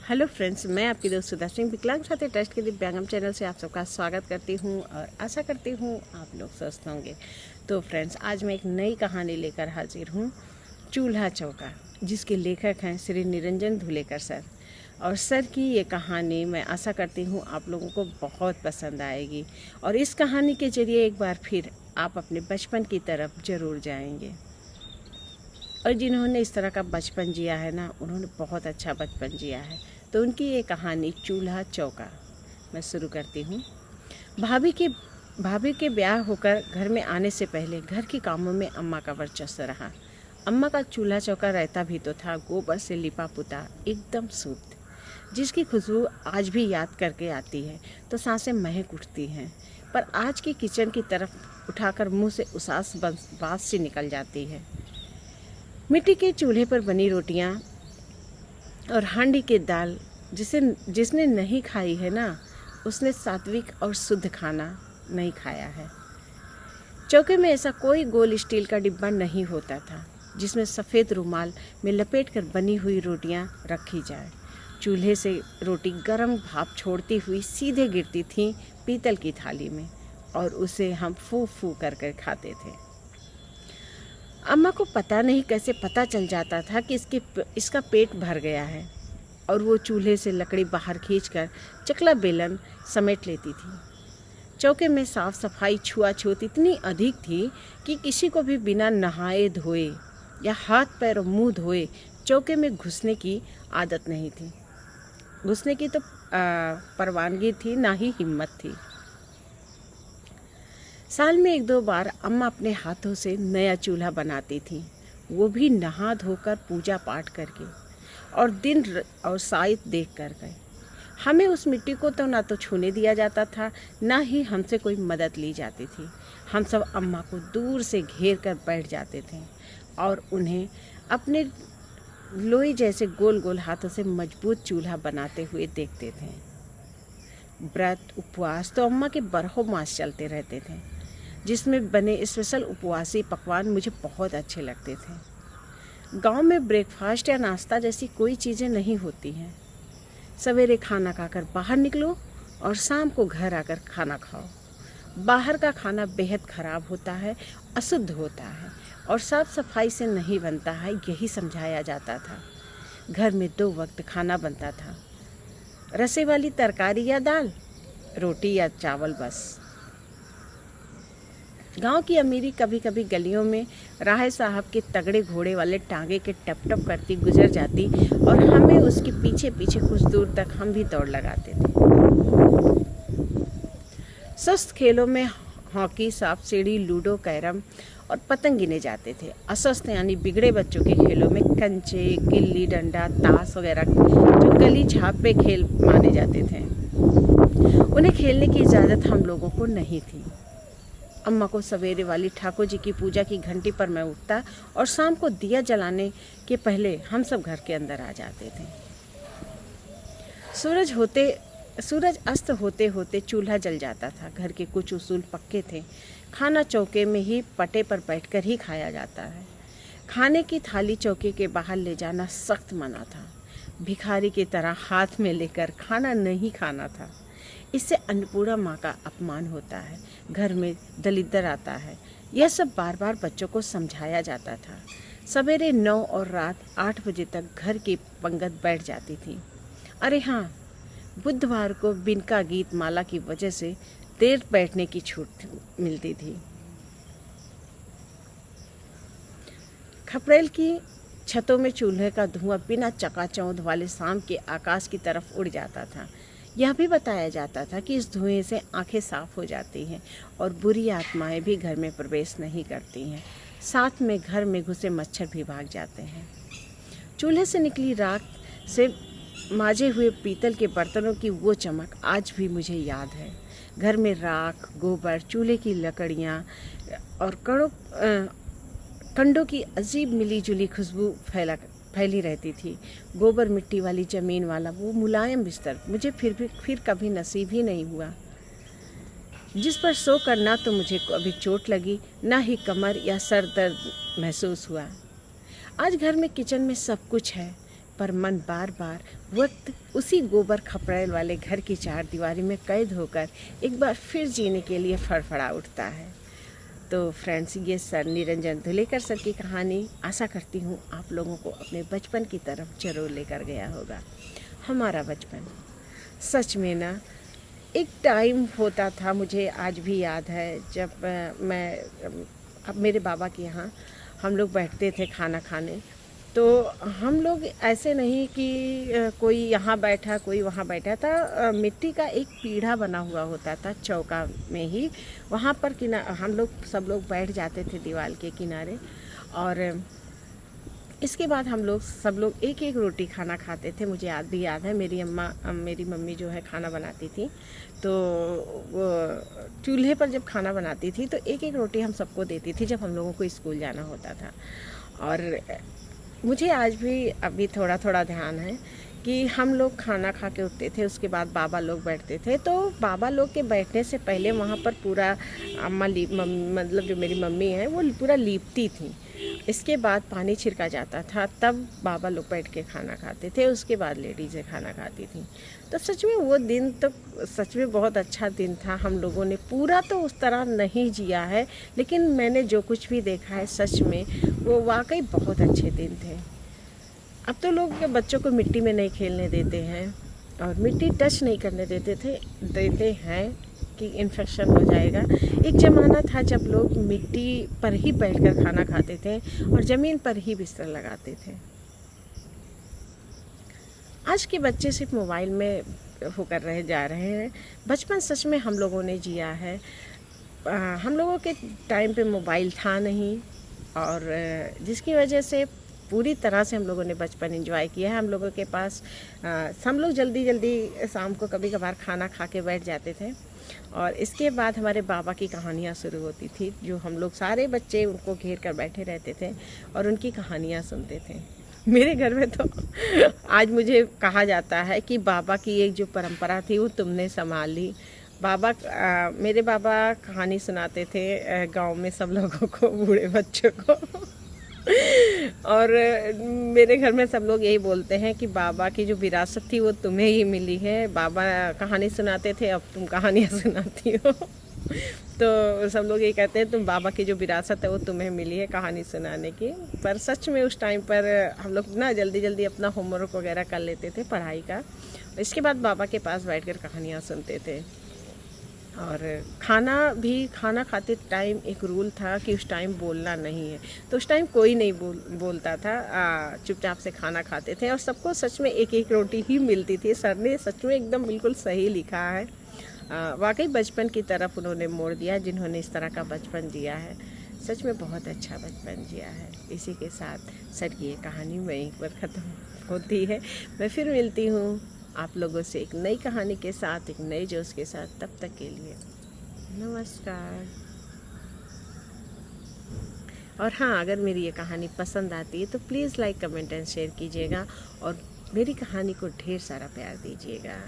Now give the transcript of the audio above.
Hello friends, मैं आपकी दोस्त सुधा सिंह विकलांग साथी ट्रस्ट के दिव्यांगम चैनल से आप सबका स्वागत करती हूं और आशा करती हूं आप लोग स्वस्थ होंगे। तो फ्रेंड्स, आज मैं एक नई कहानी लेकर हाजिर हूं, चूल्हा चौका, जिसके लेखक हैं श्री निरंजन धुलेकर सर। और सर की ये कहानी मैं आशा करती हूँ आप लोगों को बहुत पसंद आएगी और इस कहानी के जरिए एक बार फिर आप अपने बचपन की तरफ ज़रूर जाएंगे। और जिन्होंने इस तरह का बचपन जिया है ना, उन्होंने बहुत अच्छा बचपन जिया है। तो उनकी ये कहानी चूल्हा चौका मैं शुरू करती हूँ। भाभी के ब्याह होकर घर में आने से पहले घर के कामों में अम्मा का वर्चस्व रहा। अम्मा का चूल्हा चौका रहता भी तो था गोबर से लिपा पुता, एकदम शुद्ध, जिसकी खुशबू आज भी याद करके आती है तो सांसें महक उठती हैं। पर आज की किचन की तरफ उठाकर मुँह से उसास बात सी निकल जाती है। मिट्टी के चूल्हे पर बनी रोटियां और हांडी की दाल जिसने नहीं खाई है ना, उसने सात्विक और शुद्ध खाना नहीं खाया है। चौके में ऐसा कोई गोल स्टील का डिब्बा नहीं होता था जिसमें सफ़ेद रुमाल में लपेट कर बनी हुई रोटियां रखी जाए। चूल्हे से रोटी गर्म भाप छोड़ती हुई सीधे गिरती थी पीतल की थाली में और उसे हम फू फू कर खाते थे। अम्मा को पता नहीं कैसे पता चल जाता था कि इसका पेट भर गया है और वो चूल्हे से लकड़ी बाहर खींचकर चकला बेलन समेट लेती थी। चौके में साफ सफाई छुआछूत इतनी अधिक थी कि किसी को भी बिना नहाए धोए या हाथ पैर और मुंह धोए चौके में घुसने की आदत नहीं थी। घुसने की तो परवानगी थी, ना ही हिम्मत थी। साल में एक दो बार अम्मा अपने हाथों से नया चूल्हा बनाती थी, वो भी नहा धोकर पूजा पाठ करके और दिन और साइत देख कर गए। हमें उस मिट्टी को तो ना तो छूने दिया जाता था, ना ही हमसे कोई मदद ली जाती थी। हम सब अम्मा को दूर से घेर कर बैठ जाते थे और उन्हें अपने लोई जैसे गोल गोल हाथों से मजबूत चूल्हा बनाते हुए देखते थे। व्रत उपवास तो अम्मा के बरहों मास चलते रहते थे, जिसमें बने स्पेशल उपवासी पकवान मुझे बहुत अच्छे लगते थे। गांव में ब्रेकफास्ट या नाश्ता जैसी कोई चीज़ें नहीं होती हैं। सवेरे खाना खाकर बाहर निकलो और शाम को घर आकर खाना खाओ। बाहर का खाना बेहद ख़राब होता है, अशुद्ध होता है और साफ़ सफाई से नहीं बनता है, यही समझाया जाता था। घर में 2 वक्त खाना बनता था, रसे वाली तरकारी या दाल, रोटी या चावल बस। गांव की अमीरी कभी कभी गलियों में राहे साहब के तगड़े घोड़े वाले टांगे के टप टप करती गुजर जाती और हमें उसके पीछे पीछे कुछ दूर तक हम भी दौड़ लगाते थे। स्वस्थ खेलों में हॉकी, सांप सीढ़ी, लूडो, कैरम और पतंग गिने जाते थे। अस्वस्थ यानी बिगड़े बच्चों के खेलों में कंचे, गिल्ली डंडा, ताश वगैरह जो गली झाप पे खेल माने जाते थे, उन्हें खेलने की इजाज़त हम लोगों को नहीं थी। अम्मा को सवेरे वाली ठाकुर जी की पूजा की घंटी पर मैं उठता और शाम को दिया जलाने के पहले हम सब घर के अंदर आ जाते थे। सूरज अस्त होते होते चूल्हा जल जाता था। घर के कुछ उसूल पक्के थे। खाना चौके में ही पटे पर बैठकर ही खाया जाता है। खाने की थाली चौके के बाहर ले जाना सख्त मना था। भिखारी की तरह हाथ में लेकर खाना नहीं खाना था। इससे अन्नपूर्णा माँ का अपमान होता है, घर में दलिद्दर आता है। यह सब बार बार बच्चों को समझाया जाता था। सवेरे 9 और रात 8 बजे तक घर की पंगत बैठ जाती थी। अरे हाँ, बुधवार को बिनका गीत माला की वजह से देर बैठने की छूट मिलती थी। खपरेल की छतों में चूल्हे का धुआं बिना चकाचौंध वाले शाम के आकाश की तरफ उड़ जाता था। यह भी बताया जाता था कि इस धुएं से आंखें साफ हो जाती हैं और बुरी आत्माएं भी घर में प्रवेश नहीं करती हैं। साथ में घर में घुसे मच्छर भी भाग जाते हैं। चूल्हे से निकली राख से माजे हुए पीतल के बर्तनों की वो चमक आज भी मुझे याद है। घर में राख, गोबर, चूल्हे की लकड़ियाँ और कंडों की अजीब मिली जुली खुशबू फैली रहती थी। गोबर मिट्टी वाली ज़मीन वाला वो मुलायम बिस्तर मुझे फिर कभी नसीब ही नहीं हुआ। जिस पर सो कर ना तो मुझे कभी चोट लगी, ना ही कमर या सर दर्द महसूस हुआ। आज घर में किचन में सब कुछ है, पर मन बार बार वक्त उसी गोबर खपड़ैल वाले घर की चारदीवारी में कैद होकर एक बार फिर जीने के लिए फड़फड़ा उठता है। तो फ्रेंड्स, ये सर निरंजन धुलेकर सर की कहानी आशा करती हूँ आप लोगों को अपने बचपन की तरफ जरूर लेकर गया होगा। हमारा बचपन सच में ना एक टाइम होता था, मुझे आज भी याद है, जब अब मेरे बाबा के यहाँ हम लोग बैठते थे खाना खाने। तो हम लोग ऐसे नहीं कि कोई यहाँ बैठा कोई वहाँ बैठा था, मिट्टी का एक पीढ़ा बना हुआ होता था चौका में ही, वहाँ पर हम लोग सब लोग बैठ जाते थे दीवार के किनारे। और इसके बाद हम लोग सब लोग एक एक रोटी खाना खाते थे। मुझे आज भी याद है, मेरी मम्मी जो है खाना बनाती थी, तो वो चूल्हे पर जब खाना बनाती थी तो एक एक रोटी हम सबको देती थी जब हम लोगों को स्कूल जाना होता था। और मुझे आज भी अभी थोड़ा थोड़ा ध्यान है कि हम लोग खाना खा के उठते थे, उसके बाद बाबा लोग बैठते थे। तो बाबा लोग के बैठने से पहले वहाँ पर पूरा मतलब जो मेरी मम्मी है वो पूरा लीपती थी। इसके बाद पानी छिड़का जाता था, तब बाबा लोग बैठ के खाना खाते थे, उसके बाद लेडीज़ें खाना खाती थी। तो सच में वो दिन तो सच में बहुत अच्छा दिन था। हम लोगों ने पूरा तो उस तरह नहीं जिया है, लेकिन मैंने जो कुछ भी देखा है सच में वो वाकई बहुत अच्छे दिन थे। अब तो लोग बच्चों को मिट्टी में नहीं खेलने देते हैं और मिट्टी टच नहीं करने देते हैं कि इन्फेक्शन हो जाएगा। एक ज़माना था जब लोग मिट्टी पर ही बैठकर खाना खाते थे और ज़मीन पर ही बिस्तर लगाते थे। आज के बच्चे सिर्फ मोबाइल में होकर जा रहे हैं। बचपन सच में हम लोगों ने जिया है। हम लोगों के टाइम पे मोबाइल था नहीं, और जिसकी वजह से पूरी तरह से हम लोगों ने बचपन एंजॉय किया है। हम लोगों के पास हम लोग जल्दी जल्दी शाम को कभी कभार खाना खा के बैठ जाते थे, और इसके बाद हमारे बाबा की कहानियाँ शुरू होती थी, जो हम लोग सारे बच्चे उनको घेर कर बैठे रहते थे और उनकी कहानियाँ सुनते थे। मेरे घर में तो आज मुझे कहा जाता है कि बाबा की एक जो परंपरा थी वो तुमने संभाल ली। मेरे बाबा कहानी सुनाते थे गांव में सब लोगों को, बूढ़े बच्चों को और मेरे घर में सब लोग यही बोलते हैं कि बाबा की जो विरासत थी वो तुम्हें ही मिली है। बाबा कहानी सुनाते थे, अब तुम कहानियाँ सुनाती हो। तो सब लोग ये कहते हैं तुम बाबा की जो विरासत है वो तुम्हें मिली है कहानी सुनाने की। पर सच में उस टाइम पर हम लोग ना जल्दी जल्दी अपना होमवर्क वगैरह कर लेते थे पढ़ाई का, इसके बाद बाबा के पास बैठकर कहानियाँ सुनते थे। और खाना खाते टाइम एक रूल था कि उस टाइम बोलना नहीं है, तो उस टाइम कोई नहीं बोलता था, चुपचाप से खाना खाते थे और सबको सच में एक एक रोटी ही मिलती थी। सर ने सच में एकदम बिल्कुल सही लिखा है। वाकई बचपन की तरफ उन्होंने मोड़ दिया जिन्होंने इस तरह का बचपन जिया है। सच में बहुत अच्छा बचपन जिया है। इसी के साथ सर की ये कहानी वहीं पर ख़त्म होती है। मैं फिर मिलती हूँ आप लोगों से एक नई कहानी के साथ, एक नए जोश के साथ। तब तक के लिए नमस्कार। और हाँ, अगर मेरी ये कहानी पसंद आती है तो please like, comment and share कीजिएगा और मेरी कहानी को ढेर सारा प्यार दीजिएगा।